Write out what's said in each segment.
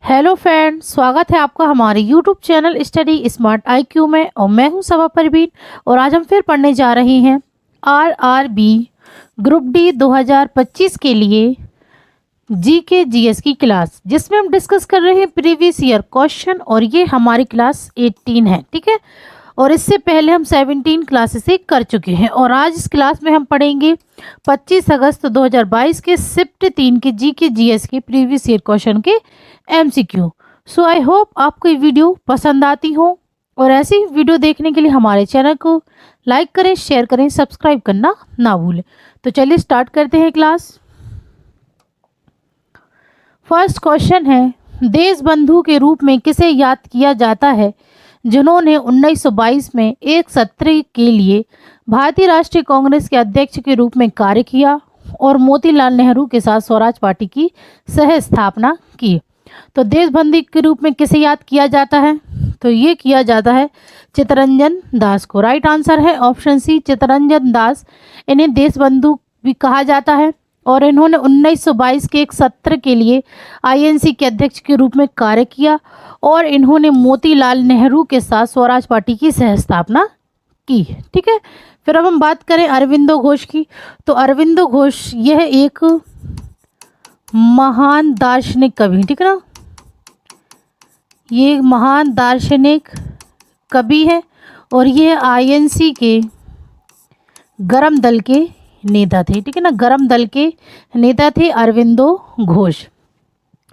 Hello friend, स्वागत है आपका हमारे YouTube channel study smart IQ में। और मैं हूं सबा परवीन और आज हम फिर पढ़ने जा रहे हैं आरआरबी ग्रुप डी 2025 के लिए जीके जीएस की क्लास, जिसमें हम डिस्कस कर रहे हैं प्रीवियस ईयर क्वेश्चन। और ये हमारी क्लास 18 है, ठीक है। और इससे पहले हम 17 क्लासेस कर चुके हैं। और आज इस क्लास में हम पढ़ेंगे 25 अगस्त 2022 के शिफ्ट 3 के जीके जीएस के प्रीवियस ईयर क्वेश्चन के एमसीक्यू। सो आई होप आपको ये वीडियो पसंद आती हो। और ऐसी वीडियो देखने के लिए हमारे चैनल को लाइक करें, शेयर करें, सब्सक्राइब करना ना भूलें। तो चलिए स्टार्ट करते हैं क्लास। फर्स्ट क्वेश्चन है, देश बंधु के रूप में किसे याद किया जाता है जिन्होंने 1922 में एक सत्र के लिए भारतीय राष्ट्रीय कांग्रेस के अध्यक्ष के रूप में कार्य किया और मोतीलाल नेहरू के साथ स्वराज पार्टी की सह स्थापना की। तो देश बंधु के रूप में किसे याद किया जाता है? तो ये किया जाता है चित्तरंजन दास को। राइट आंसर है ऑप्शन सी, चित्तरंजन दास। इन्हें देश बंधु भी कहा जाता है और इन्होंने 1922 के एक सत्र के लिए आईएनसी के अध्यक्ष के रूप में कार्य किया और इन्होंने मोतीलाल नेहरू के साथ स्वराज पार्टी की सह स्थापना की। ठीक है। फिर अब हम बात करें अरविंदो घोष की। तो अरविंदो घोष यह एक महान दार्शनिक कवि, ठीक है ना, ये महान दार्शनिक कवि है और ये आईएनसी के गरम दल के नेता थे, ठीक है ना, गरम दल के नेता थे अरविंदो घोष।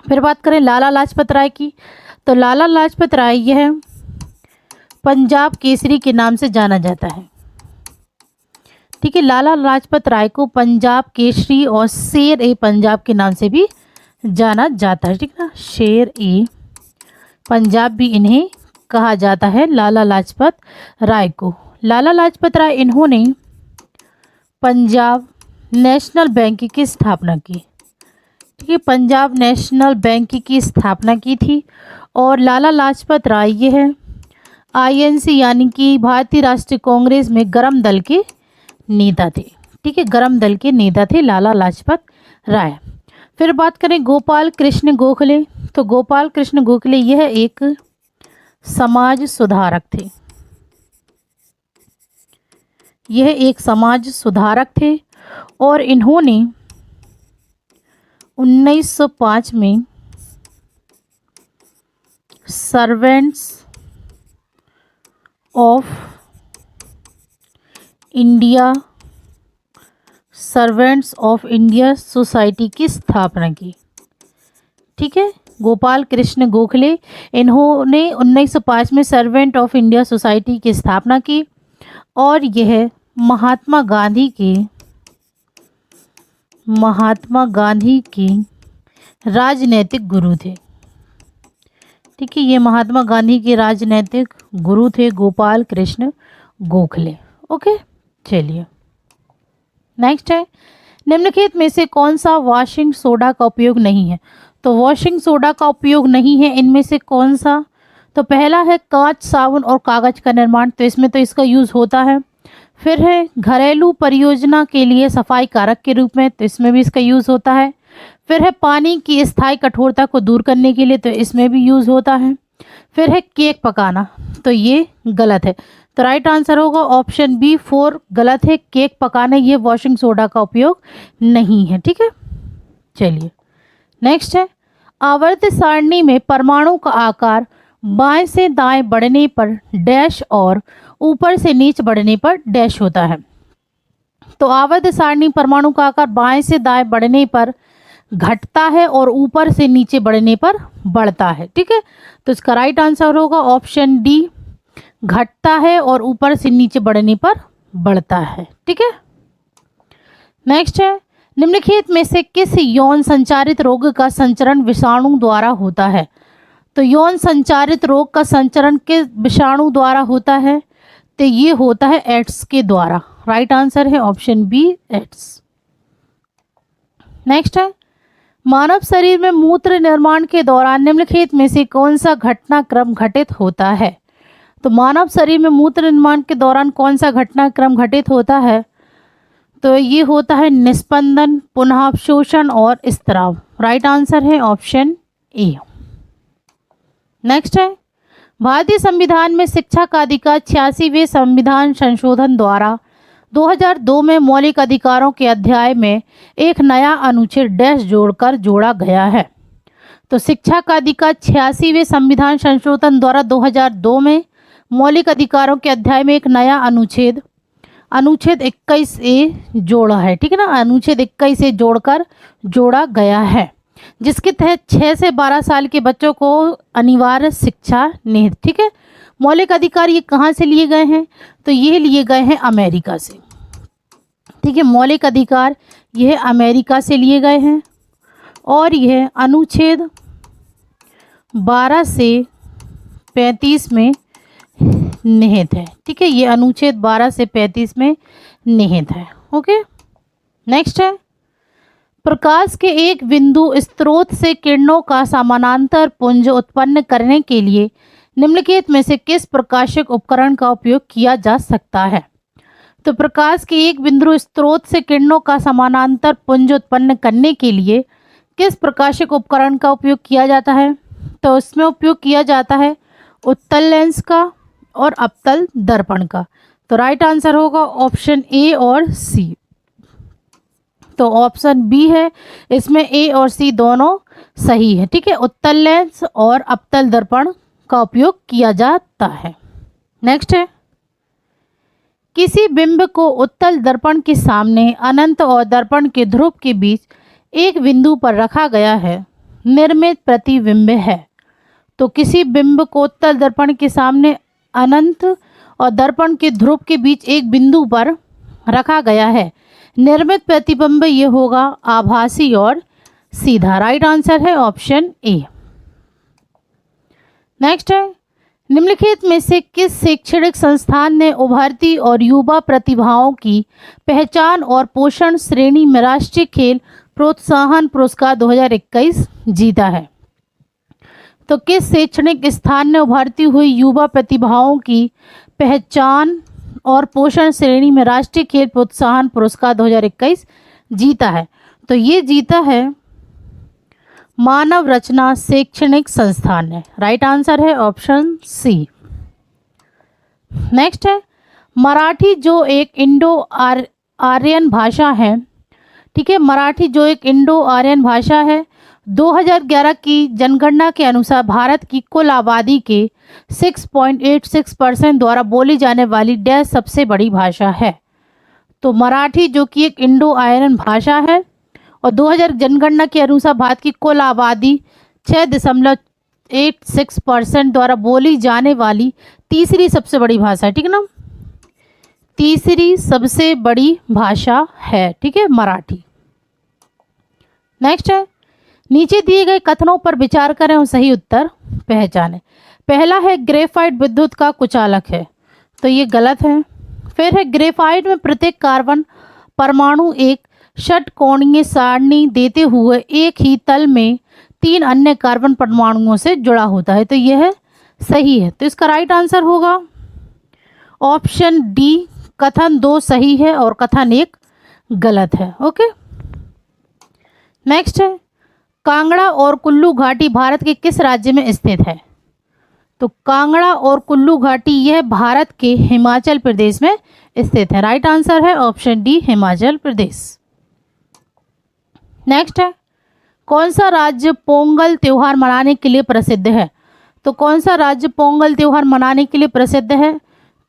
फिर बात करें लाला लाजपत राय की। तो लाला लाजपत राय यह पंजाब केसरी के नाम से जाना जाता है, ठीक है। लाला लाजपत राय को पंजाब केसरी और शेर ए पंजाब के नाम से भी जाना जाता है, ठीक ना, शेर ए पंजाब भी इन्हें कहा जाता है लाला लाजपत राय को। लाला लाजपत राय इन्होंने पंजाब नेशनल बैंक की स्थापना की, ठीक है, पंजाब नेशनल बैंक की स्थापना की थी। और लाला लाजपत राय यह आईएनसी यानी कि भारतीय राष्ट्रीय कांग्रेस में गरम दल के नेता थे, ठीक है, गरम दल के नेता थे लाला लाजपत राय। फिर बात करें गोपाल कृष्ण गोखले। तो गोपाल कृष्ण गोखले यह एक समाज सुधारक थे, यह एक समाज सुधारक थे और इन्होंने 1905 में सर्वेंट्स ऑफ इंडिया सोसाइटी की स्थापना की, ठीक है। गोपाल कृष्ण गोखले इन्होंने 1905 में सर्वेंट ऑफ इंडिया सोसाइटी की स्थापना की और यह महात्मा गांधी के राजनैतिक गुरु थे, ठीक है, ये महात्मा गांधी के राजनैतिक गुरु थे गोपाल कृष्ण गोखले। ओके, चलिए नेक्स्ट है, निम्नलिखित में से कौन सा वॉशिंग सोडा का उपयोग नहीं है? तो वॉशिंग सोडा का उपयोग नहीं है इनमें से कौन सा? तो पहला है कांच, साबुन और कागज का निर्माण, तो इसमें तो इसका यूज़ होता है। फिर है घरेलू परियोजना के लिए सफाई कारक के रूप में, तो इसमें भी इसका यूज़ होता है। फिर है पानी की स्थायी कठोरता को दूर करने के लिए, तो इसमें भी यूज़ होता है। फिर है केक पकाना, तो ये गलत है। तो राइट आंसर होगा ऑप्शन बी 4 गलत है, केक पकाने ये वॉशिंग सोडा का उपयोग नहीं है, ठीक है। चलिए नेक्स्ट है, आवर्त सारणी में परमाणु का आकार बाएं से दाएं बढ़ने पर डैश और ऊपर से नीचे बढ़ने पर डैश होता है। तो आवर्त सारणी परमाणु का आकार बाएं से दाएं बढ़ने पर घटता है और ऊपर से नीचे बढ़ने पर बढ़ता है, ठीक है। तो इसका राइट आंसर होगा ऑप्शन डी, घटता है और ऊपर से नीचे बढ़ने पर बढ़ता है, ठीक है। नेक्स्ट है, निम्नलिखित में से किस यौन संचारित रोग का संचरण विषाणु द्वारा होता है? तो यौन संचारित रोग का संचरण किस विषाणु द्वारा होता है? तो ये होता है एड्स के द्वारा। राइट आंसर है ऑप्शन बी, एड्स। नेक्स्ट है, मानव शरीर में मूत्र निर्माण के दौरान निम्नलिखित में से कौन सा घटनाक्रम घटित होता है? तो मानव शरीर में मूत्र निर्माण के दौरान कौन सा घटनाक्रम घटित होता है? तो ये होता है निस्पंदन, पुनः अवशोषण और स्त्राव। राइट आंसर है ऑप्शन ए। नेक्स्ट है, भारतीय संविधान में शिक्षा का अधिकार 86वें संविधान संशोधन द्वारा 2002 में मौलिक अधिकारों के अध्याय में एक नया अनुच्छेद डैश जोड़कर जोड़ा गया है। तो शिक्षा का अधिकार 86वें संविधान संशोधन द्वारा 2002 में मौलिक अधिकारों के अध्याय में एक नया अनुच्छेद 21A जोड़ा है, ठीक है ना। अनुच्छेद 21A जोड़कर जोड़ा गया है, जिसके तहत 6 से 12 साल के बच्चों को अनिवार्य शिक्षा निहित, ठीक है। मौलिक अधिकार ये कहाँ से लिए गए हैं, तो ये लिए गए हैं अमेरिका से, ठीक है। मौलिक अधिकार यह अमेरिका से लिए गए हैं और यह अनुच्छेद 12 से 35 में निहित है, ठीक है। ये अनुच्छेद 12 से 35 में निहित है। ओके, नेक्स्ट है, प्रकाश के एक बिंदु स्रोत से किरणों का समानांतर पुंज उत्पन्न करने के लिए निम्नलिखित में से किस प्रकाशक उपकरण का उपयोग किया जा सकता है। तो प्रकाश के एक बिंदु स्रोत से किरणों का समानांतर पुंज उत्पन्न करने के लिए किस प्रकाशक उपकरण का उपयोग किया जाता है, तो इसमें उपयोग किया जाता है उत्तल लेंस का और अपतल दर्पण का। तो राइट आंसर होगा ऑप्शन ए और सी। तो ऑप्शन बी है, इसमें ए और सी दोनों सही है, ठीक है। उत्तल लेंस और अपतल दर्पण का उपयोग किया जाता है। नेक्स्ट है, किसी बिंब को उत्तल दर्पण के सामने अनंत और दर्पण के ध्रुव के बीच एक बिंदु पर रखा गया है, निर्मित प्रतिबिंब है। तो किसी बिंब को उत्तल दर्पण के सामने अनंत और दर्पण के ध्रुव के बीच एक बिंदु पर रखा गया है, निर्मित प्रतिबिंब ये होगा आभासी और सीधा। राइट आंसर है ऑप्शन ए। नेक्स्ट है, निम्नलिखित में से किस शैक्षणिक संस्थान ने उभरती और युवा प्रतिभाओं की पहचान और पोषण श्रेणी में राष्ट्रीय खेल प्रोत्साहन पुरस्कार 2021 जीता है। तो किस शैक्षणिक स्थान ने उभरती हुई युवा प्रतिभाओं की पहचान और पोषण श्रेणी में राष्ट्रीय खेल प्रोत्साहन पुरस्कार 2021 जीता है, तो ये जीता है मानव रचना शैक्षणिक संस्थान ने। राइट आंसर है ऑप्शन सी। नेक्स्ट है, मराठी जो एक इंडो आर्यन भाषा है, ठीक है। मराठी जो एक इंडो आर्यन भाषा है, 2011 की जनगणना के अनुसार भारत की कुल आबादी के 6.86% द्वारा बोली जाने वाली डैश सबसे बड़ी भाषा है। तो मराठी जो कि एक इंडो आर्यन भाषा है और 2000 जनगणना के अनुसार भारत की कुल आबादी 6.86% द्वारा बोली जाने वाली तीसरी सबसे बड़ी भाषा है, ठीक है ना। तीसरी सबसे बड़ी भाषा है, ठीक है, मराठी। नेक्स्ट है, नीचे दिए गए कथनों पर विचार करें और सही उत्तर पहचानें। पहला है ग्रेफाइट विद्युत का कुचालक है, तो ये गलत है। फिर है ग्रेफाइट में प्रत्येक कार्बन परमाणु एक षटकोणीय सारणी देते हुए एक ही तल में 3 अन्य कार्बन परमाणुओं से जुड़ा होता है, तो यह सही है। तो इसका राइट आंसर होगा ऑप्शन डी, कथन 2 सही है और कथन 1 गलत है। ओके, नेक्स्ट है, कांगड़ा और कुल्लू घाटी भारत के किस राज्य में स्थित है। तो कांगड़ा और कुल्लू घाटी यह भारत के हिमाचल प्रदेश में स्थित है। राइट आंसर है option D, Himachal Pradesh. Next है, कौन सा राज्य पोंगल त्योहार मनाने के लिए प्रसिद्ध है। तो कौन सा राज्य पोंगल त्योहार मनाने के लिए प्रसिद्ध है,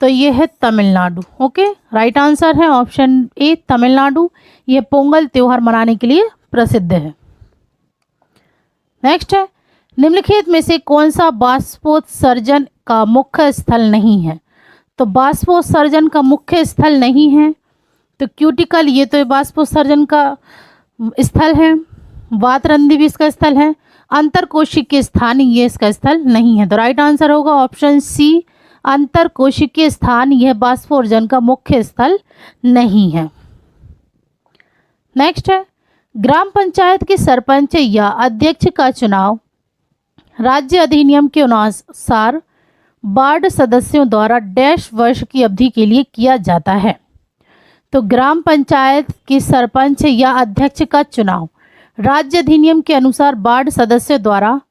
तो ये है तमिलनाडु। ओके, राइट आंसर है ऑप्शन ए, तमिलनाडु यह पोंगल त्योहार मनाने के लिए प्रसिद्ध है। नेक्स्ट है, निम्नलिखित में से कौन सा बाष्पोत्सर्जन का मुख्य स्थल नहीं है। तो बाष्पोत्सर्जन का मुख्य स्थल नहीं है, तो क्यूटिकल ये तो बाष्पोत्सर्जन का स्थल है, वातरंदी भी इसका स्थल है, अंतरकोशिकीय स्थान ये इसका स्थल नहीं है। तो राइट आंसर होगा ऑप्शन सी, अंतरकोशिकीय स्थान यह बाष्पोत्सर्जन का मुख्य स्थल नहीं है। नेक्स्ट है, ग्राम पंचायत के सरपंच या अध्यक्ष का चुनाव राज्य अधिनियम के अनुसार वार्ड सदस्यों द्वारा डैश वर्ष की अवधि के लिए किया जाता है। तो ग्राम पंचायत के सरपंच या अध्यक्ष का चुनाव राज्य अधिनियम के अनुसार वार्ड सदस्यों द्वारा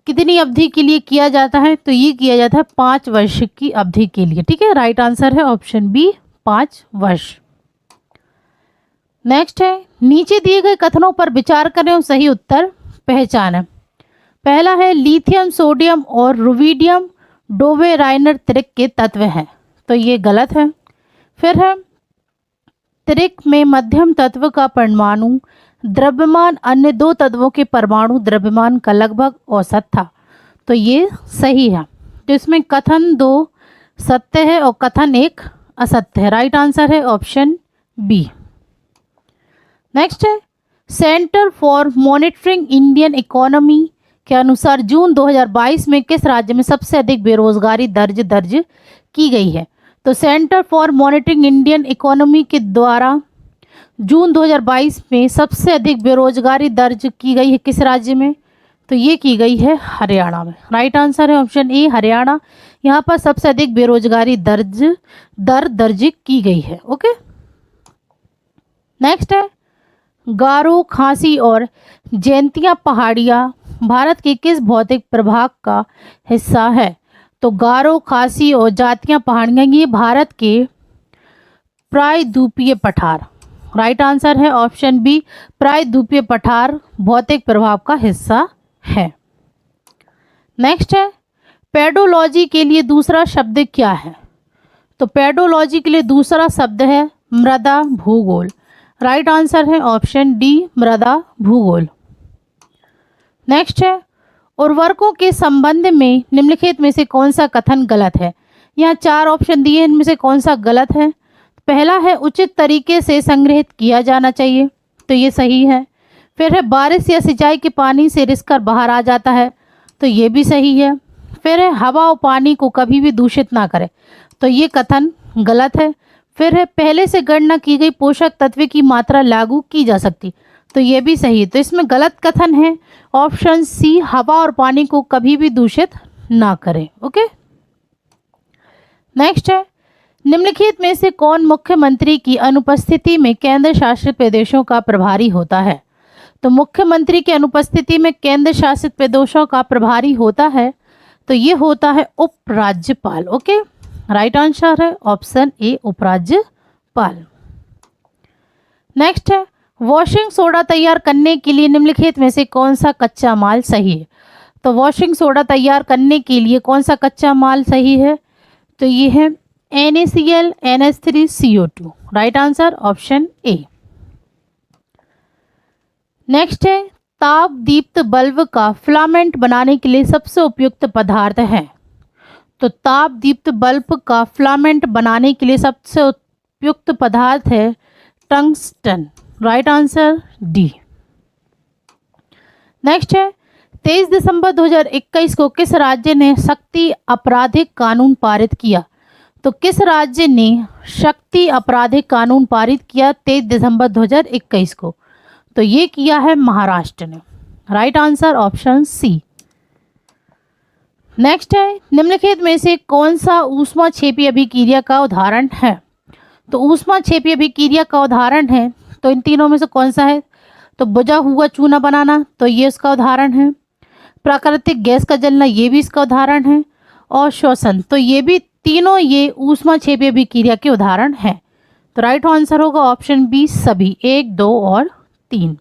कितनी अवधि के लिए किया जाता है? तो ये किया जाता है 5 वर्ष की अवधि के लिए। ठीक है, राइट आंसर है ऑप्शन बी 5 वर्ष। नेक्स्ट है, नीचे दिए गए कथनों पर विचार करें और सही उत्तर पहचानें। पहला है लिथियम, सोडियम और रुबिडियम डोवेराइनर त्रिक के तत्व हैं, तो ये गलत है। फिर है त्रिक में मध्यम तत्व का परमाणु द्रव्यमान अन्य 2 तत्वों के परमाणु द्रव्यमान का लगभग औसत था, तो ये सही है। तो इसमें कथन 2 सत्य है और कथन 1 असत्य है। राइट आंसर है ऑप्शन बी। नेक्स्ट है, centre for monitoring Indian economy के अनुसार जून 2022 में किस राज्य में सबसे अधिक बेरोजगारी दर्ज की गई है? तो centre for monitoring Indian economy के द्वारा जून 2022 में सबसे अधिक बेरोजगारी दर्ज की गई है किस राज्य में? तो ये की गई है हरियाणा में। राइट आंसर है ऑप्शन ए हरियाणा। यहाँ पर सबसे अधिक बेरोजगारी दर्ज की गई है। ओके, नेक्स्ट है, गारो, खासी और जैंतिया पहाड़ियाँ भारत के किस भौतिक प्रभाग का हिस्सा है? तो गारो, खासी और जातियाँ पहाड़ियाँ ये भारत के प्रायद्वीपीय पठार। राइट आंसर है ऑप्शन बी प्रायद्वीपीय पठार भौतिक प्रभाव का हिस्सा है। नेक्स्ट है, पेडोलॉजी के लिए दूसरा शब्द क्या है? तो पेडोलॉजी के लिए दूसरा शब्द है मृदा भूगोल। राइट आंसर है ऑप्शन डी मृदा भूगोल। नेक्स्ट है, उर्वरकों के संबंध में निम्नलिखित में से कौन सा कथन गलत है? यहाँ 4 ऑप्शन दिए हैं, इनमें से कौन सा गलत है? पहला है उचित तरीके से संग्रहित किया जाना चाहिए, तो ये सही है। फिर है बारिश या सिंचाई के पानी से रिसकर बाहर आ जाता है, तो ये भी सही है। फिर है हवा और पानी को कभी भी दूषित ना करें, तो ये कथन गलत है। फिर है पहले से गणना की गई पोषक तत्व की मात्रा लागू की जा सकती, तो ये भी सही है। तो इसमें गलत कथन है ऑप्शन सी हवा और पानी को कभी भी दूषित ना करें। ओके, नेक्स्ट है, निम्नलिखित में से कौन मुख्यमंत्री की अनुपस्थिति में केंद्र शासित प्रदेशों का प्रभारी होता है? तो मुख्यमंत्री की अनुपस्थिति में केंद्र शासित प्रदेशों का प्रभारी होता है, तो ये होता है उपराज्यपाल। ओके, राइट आंसर है ऑप्शन ए उपराज्यपाल। नेक्स्ट है, वॉशिंग सोडा तैयार करने के लिए निम्नलिखित में से कौन सा कच्चा माल सही है? तो वॉशिंग सोडा तैयार करने के लिए कौन सा कच्चा माल सही है? तो ये है NaCl, NH3, CO2। Right answer option A. Next है, ताप दीप्त बल्ब का फिलामेंट बनाने के लिए सबसे उपयुक्त पदार्थ है? तो ताप दीप्त बल्ब का फिलामेंट बनाने के लिए सबसे उपयुक्त पदार्थ है tungsten. Right answer D. Next है, 23 दिसंबर 2021 को किस राज्य ने शक्ति आपराधिक कानून पारित किया? तो किस राज्य ने शक्ति आपराधिक कानून पारित किया 23 दिसंबर 2021 को? तो ये किया है महाराष्ट्र ने। Right answer option C. Next है, निम्नलिखित में से कौन सा ऊष्माक्षेपी अभिक्रिया का उदाहरण है? तो ऊष्माक्षेपी अभिक्रिया का उदाहरण है, तो इन तीनों में से कौन सा है? तो बुझा हुआ चूना बनाना, तो ये इसका उदाहरण है। प्राकृतिक गैस का जलना, ये भी इसका उदाहरण है। और श्वसन, तो ये भी तीनों ये ऊष्माक्षेपी अभिक्रिया के उदाहरण हैं। तो राइट आंसर होगा ऑप्शन बी सभी 1, 2 और 3।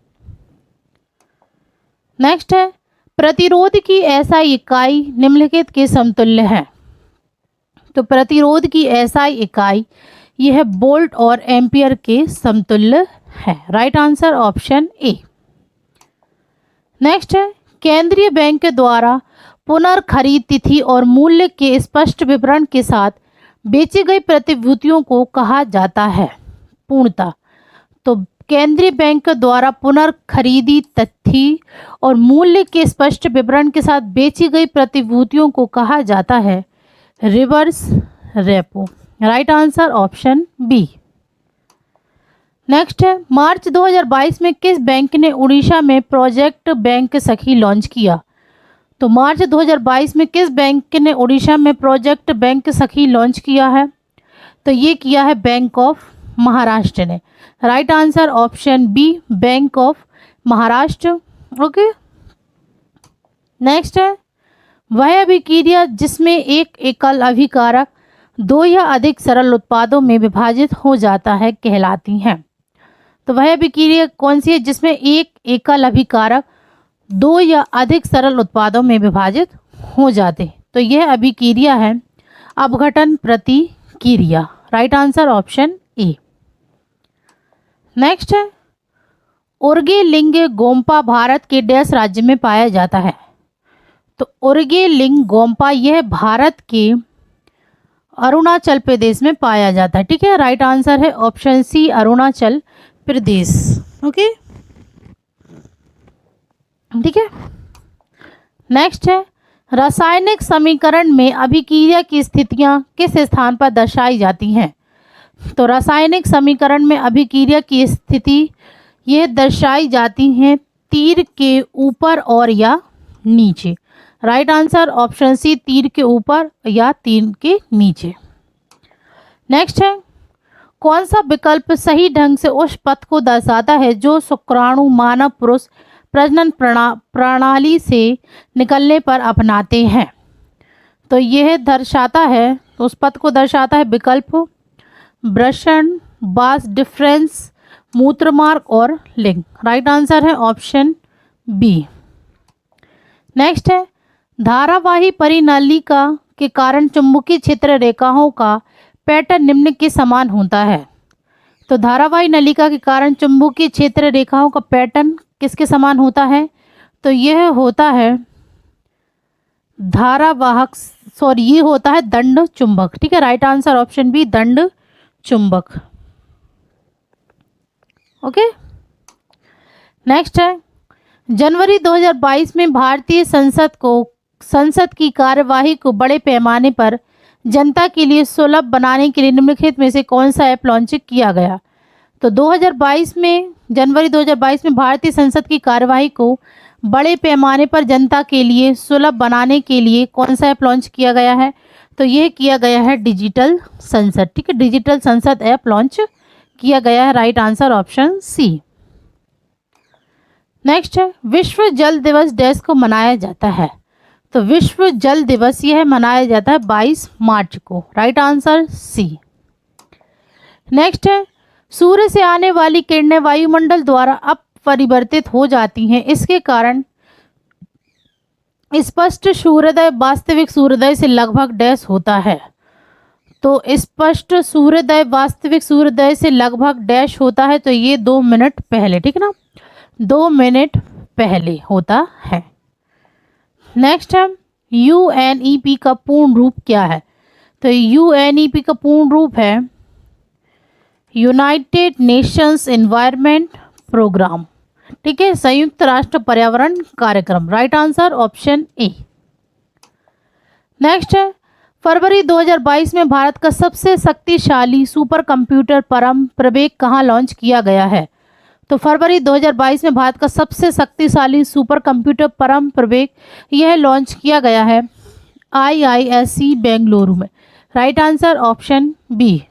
नेक्स्ट है, प्रतिरोध की एसआई इकाई निम्नलिखित के समतुल्य है? तो प्रतिरोध की एसआई इकाई यह है वोल्ट और एम्पियर के समतुल्य है। Right answer option A. Next है, केंद्रीय बैंक के द्वारा पुनर्खरीद तिथि और मूल्य के स्पष्ट विवरण के साथ बेची गई प्रतिभूतियों को कहा जाता है पूर्णता? तो केंद्रीय बैंक द्वारा पुनर्खरीदी तिथि और मूल्य के स्पष्ट विवरण के साथ बेची गई प्रतिभूतियों को कहा जाता है reverse repo. Right answer option B. Next है, मार्च 2022 में किस बैंक ने उड़ीसा में प्रोजेक्ट बैंक सखी लॉन्च किया? तो मार्च 2022 में किस बैंक ने उड़ीसा में प्रोजेक्ट बैंक सखी लॉन्च किया है? तो ये किया है बैंक ऑफ महाराष्ट्र ने। Right answer option B bank of Maharashtra. Okay, next है, वह अभिक्रिया जिसमें एक एकल अभिकारक दो या अधिक सरल उत्पादों में विभाजित हो जाता है कहलाती हैं। तो वह अभिक्रिया कौन सी है जिसमें एक एकल अभिकारक दो या अधिक सरल उत्पादों में विभाजित हो जाते, तो यह अभिक्रिया है अपघटन प्रतिक्रिया। Right answer option A. Next है उर्गे लिंग गोम्पा भारत के डैश राज्य में पाया जाता है। तो उर्गे लिंग गोम्पा यह भारत के अरुणाचल प्रदेश में पाया जाता है। ठीक है, राइट आंसर है option C Arunachal Pradesh. Okay, ठीक है। नेक्स्ट है रासायनिक समीकरण में अभिक्रिया की स्थितियां किस स्थान पर दर्शाई जाती हैं। तो रासायनिक समीकरण में अभिक्रिया की स्थिति यह दर्शाई जाती हैं तीर के ऊपर और या नीचे। राइट आंसर ऑप्शन सी तीर के ऊपर या तीर के नीचे। नेक्स्ट है कौन सा विकल्प सही ढंग से उस पथ को दर्शाता है जो शुक्राणु मानव पुरुष प्रजनन प्रणाली से निकलने पर अपनाते हैं। तो यह दर्शाता है, तो उस पथ को दर्शाता है विकल्प वृषण, बास डिफरेंस, मूत्रमार्ग और लिंग। राइट आंसर है ऑप्शन बी। नेक्स्ट है धारावाही परिनलिका के कारण चुंबकीय क्षेत्र रेखाओं का पैटर्न निम्न के समान होता है। तो धारावाही नलिका के कारण चुंबकीय क्षेत्र रेखाओं का पैटर्न किसके समान होता है। तो यह होता है धारावाहक, सॉरी ये होता है दंड चुंबक। ठीक है, राइट आंसर ऑप्शन बी दंड चुंबक। ओके, नेक्स्ट है जनवरी 2022 में भारतीय संसद की कार्यवाही को बड़े पैमाने पर जनता के लिए सुलभ बनाने के लिए निम्नलिखित में से कौन सा ऐप लॉन्च किया गया। तो जनवरी 2022 में भारतीय संसद की कार्यवाही को बड़े पैमाने पर जनता के लिए सुलभ बनाने के लिए कौन सा ऐप लॉन्च किया गया है। तो यह किया गया है डिजिटल संसद। ठीक है, डिजिटल संसद ऐप लॉन्च किया गया है। Right answer option C. Next है विश्व जल दिवस डैश को मनाया जाता है। तो विश्व जल दिवस यह मनाया जाता है 22 मार्च को। Right answer C. नेक्स्ट है सूर्य से आने वाली किरणें वायुमंडल द्वारा अपरिवर्तित हो जाती हैं, इसके कारण स्पष्ट सूर्योदय वास्तविक सूर्योदय से लगभग डैश होता है। तो स्पष्ट सूर्योदय वास्तविक सूर्योदय से लगभग डैश होता है, तो ये 2 मिनट पहले। ठीक है ना, 2 मिनट पहले होता है। नेक्स्ट है UNEP का पूर्ण रूप क्या है। तो UNEP का पूर्ण रूप है यूनाइटेड नेशंस एनवायरनमेंट प्रोग्राम। ठीक है, संयुक्त राष्ट्र पर्यावरण कार्यक्रम। Right answer option A. Next है फरवरी 2022 में भारत का सबसे शक्तिशाली सुपर कंप्यूटर परम प्रवेग कहाँ लॉन्च किया गया है। तो फरवरी 2022 में भारत का सबसे शक्तिशाली सुपर कंप्यूटर परम प्रवेग यह लॉन्च किया गया है IISc बेंगलुरु में। Right answer option B.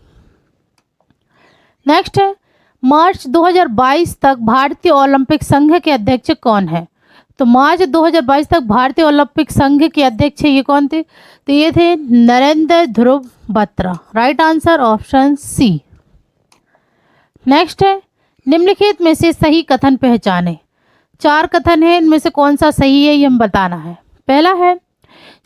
Next है मार्च 2022 तक भारतीय ओलंपिक संघ के अध्यक्ष कौन है। तो मार्च 2022 तक भारतीय ओलंपिक संघ के अध्यक्ष ये कौन थे। तो ये थे Narendra Dhruv Batra. Right answer option C. Next है निम्नलिखित में से सही कथन पहचाने। 4 कथन है, इनमें से कौन सा सही है ये हम बताना है। पहला है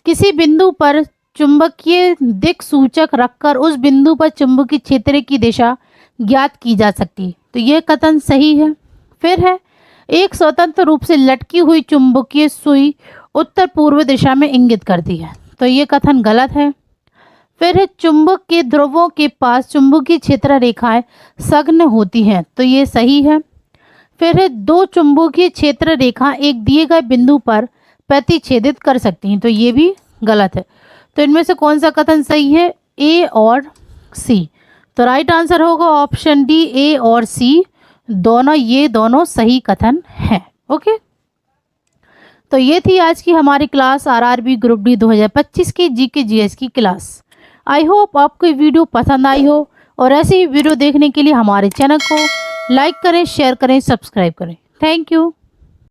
किसी बिंदु पर चुंबकीय दिक सूचक रखकर उस बिंदु पर चुंबकीय क्षेत्र की दिशा ज्ञात की जा सकती। तो यह कथन सही है। फिर है एक स्वतंत्र रूप से लटकी हुई चुंबकीय सुई उत्तर पूर्व दिशा में इंगित करती है। तो ये कथन गलत है। फिर है चुंबक के ध्रुवों के पास चुंबकीय क्षेत्र रेखाएं सघन होती हैं। तो ये सही है। फिर है 2 चुंबकीय क्षेत्र रेखा एक दिए गए बिंदु पर प्रतिच्छेदित कर सकती हैं। तो ये भी गलत है। तो इनमें से कौन सा कथन सही है, ए और सी। तो राइट आंसर होगा ऑप्शन डी, ए और सी दोनों, ये दोनों सही कथन हैं। ओके, तो ये थी आज की हमारी क्लास RRB ग्रुप डी 2025 की GK GS की क्लास। आई होप आपको ये वीडियो पसंद आई हो और ऐसी ही वीडियो देखने के लिए हमारे चैनल को लाइक करें, शेयर करें, सब्सक्राइब करें। Thank you.